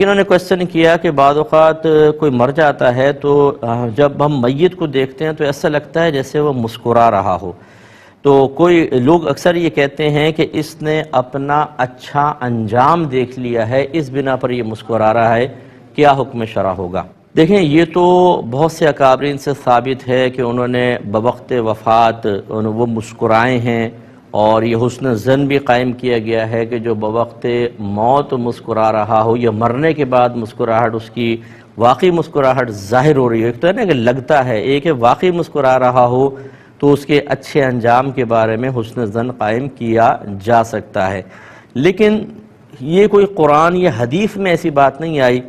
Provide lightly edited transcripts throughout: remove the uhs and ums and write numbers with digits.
انہوں نے کوشچن کیا کہ بعض اوقات کوئی مر جاتا ہے تو جب ہم میت کو دیکھتے ہیں تو ایسا لگتا ہے جیسے وہ مسکرا رہا ہو، تو کوئی لوگ اکثر یہ کہتے ہیں کہ اس نے اپنا اچھا انجام دیکھ لیا ہے، اس بنا پر یہ مسکرا رہا ہے، کیا حکم شرع ہوگا؟ دیکھیں، یہ تو بہت سے اکابرین سے ثابت ہے کہ انہوں نے بوقت وفات وہ مسکرائے ہیں، اور یہ حسن ظن بھی قائم کیا گیا ہے کہ جو بوقت موت مسکرا رہا ہو یا مرنے کے بعد مسکراہٹ اس کی واقعی مسکراہٹ ظاہر ہو رہی ہے، ایک تو ہے نا کہ لگتا ہے، ایک ہے واقعی مسکرا رہا ہو، تو اس کے اچھے انجام کے بارے میں حسن ظن قائم کیا جا سکتا ہے۔ لیکن یہ کوئی قرآن یا حدیث میں ایسی بات نہیں آئی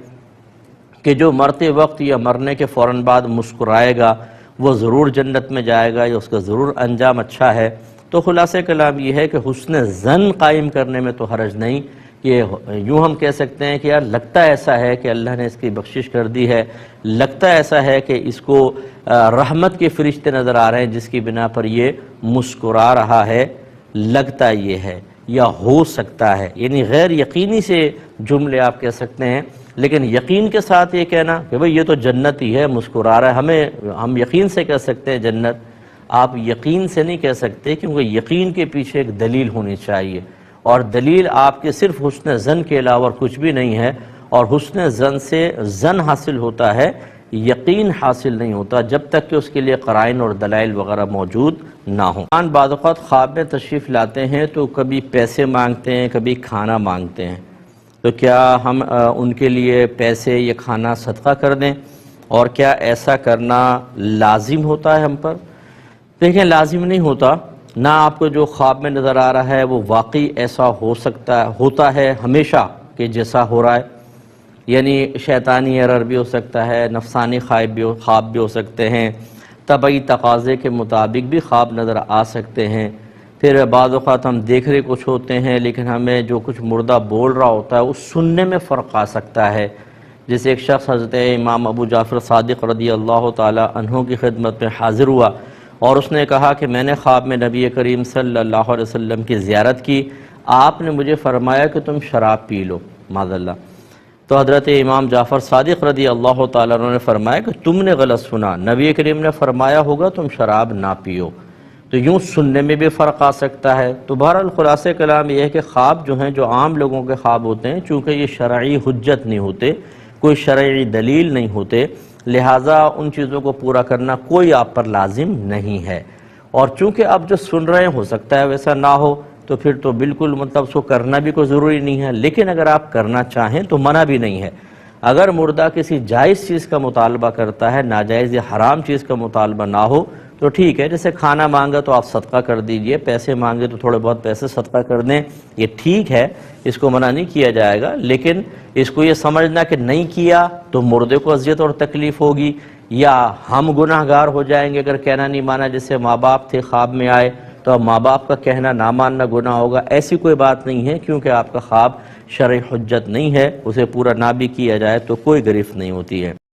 کہ جو مرتے وقت یا مرنے کے فوراً بعد مسکرائے گا وہ ضرور جنت میں جائے گا یا اس کا ضرور انجام اچھا ہے۔ تو خلاصہ کلام یہ ہے کہ حسن ظن قائم کرنے میں تو حرج نہیں، کہ یوں ہم کہہ سکتے ہیں کہ یار لگتا ایسا ہے کہ اللہ نے اس کی بخشش کر دی ہے، لگتا ایسا ہے کہ اس کو رحمت کے فرشتے نظر آ رہے ہیں جس کی بنا پر یہ مسکرا رہا ہے، لگتا یہ ہے یا ہو سکتا ہے، یعنی غیر یقینی سے جملے آپ کہہ سکتے ہیں۔ لیکن یقین کے ساتھ یہ کہنا کہ بھئی یہ تو جنت ہی ہے، مسکرا رہا ہے، ہم یقین سے کہہ سکتے ہیں جنت، آپ یقین سے نہیں کہہ سکتے، کیونکہ یقین کے پیچھے ایک دلیل ہونی چاہیے، اور دلیل آپ کے صرف حسن ظن کے علاوہ کچھ بھی نہیں ہے، اور حسن ظن سے ظن حاصل ہوتا ہے، یقین حاصل نہیں ہوتا جب تک کہ اس کے لیے قرائن اور دلائل وغیرہ موجود نہ ہوں۔ بعض اوقات خواب میں تشریف لاتے ہیں تو کبھی پیسے مانگتے ہیں، کبھی کھانا مانگتے ہیں، تو کیا ہم ان کے لیے پیسے یا کھانا صدقہ کر دیں، اور کیا ایسا کرنا لازم ہوتا ہے ہم پر؟ دیکھیں، لازم نہیں ہوتا، نہ آپ کو جو خواب میں نظر آ رہا ہے وہ واقعی ایسا ہوتا ہے ہمیشہ کہ جیسا ہو رہا ہے، یعنی شیطانی ایرر بھی ہو سکتا ہے، نفسانی خواب بھی ہو سکتے ہیں، طبعی تقاضے کے مطابق بھی خواب نظر آ سکتے ہیں۔ پھر بعض اوقات ہم دیکھ رہے کچھ ہوتے ہیں لیکن ہمیں جو کچھ مردہ بول رہا ہوتا ہے اس سننے میں فرق آ سکتا ہے۔ جیسے ایک شخص حضرت امام ابو جعفر صادق رضی اللہ تعالی عنہ کی خدمت میں حاضر ہوا، اور اس نے کہا کہ میں نے خواب میں نبی کریم صلی اللہ علیہ وسلم کی زیارت کی، آپ نے مجھے فرمایا کہ تم شراب پی لو، معاذ اللہ۔ تو حضرت امام جعفر صادق رضی اللہ تعالیٰ عنہ نے فرمایا کہ تم نے غلط سنا، نبی کریم نے فرمایا ہوگا تم شراب نہ پیو۔ تو یوں سننے میں بھی فرق آ سکتا ہے۔ تو بہرحال خلاصہ کلام یہ ہے کہ خواب جو ہیں، جو عام لوگوں کے خواب ہوتے ہیں، چونکہ یہ شرعی حجت نہیں ہوتے، کوئی شرعی دلیل نہیں ہوتے، لہٰذا ان چیزوں کو پورا کرنا کوئی آپ پر لازم نہیں ہے۔ اور چونکہ آپ جو سن رہے ہیں ہو سکتا ہے ویسا نہ ہو، تو پھر تو بالکل مطلب اس کو کرنا بھی کوئی ضروری نہیں ہے، لیکن اگر آپ کرنا چاہیں تو منع بھی نہیں ہے۔ اگر مردہ کسی جائز چیز کا مطالبہ کرتا ہے، ناجائز یا حرام چیز کا مطالبہ نہ ہو تو ٹھیک ہے، جیسے کھانا مانگا تو آپ صدقہ کر دیجئے، پیسے مانگے تو تھوڑے بہت پیسے صدقہ کر دیں، یہ ٹھیک ہے، اس کو منع نہیں کیا جائے گا۔ لیکن اس کو یہ سمجھنا کہ نہیں کیا تو مردے کو اذیت اور تکلیف ہوگی، یا ہم گناہ گار ہو جائیں گے اگر کہنا نہیں مانا، جیسے ماں باپ تھے خواب میں آئے تو اب ماں باپ کا کہنا نہ ماننا گناہ ہوگا، ایسی کوئی بات نہیں ہے، کیونکہ آپ کا خواب شرعی حجت نہیں ہے، اسے پورا نہ بھی کیا جائے تو کوئی گرفت نہیں ہوتی ہے۔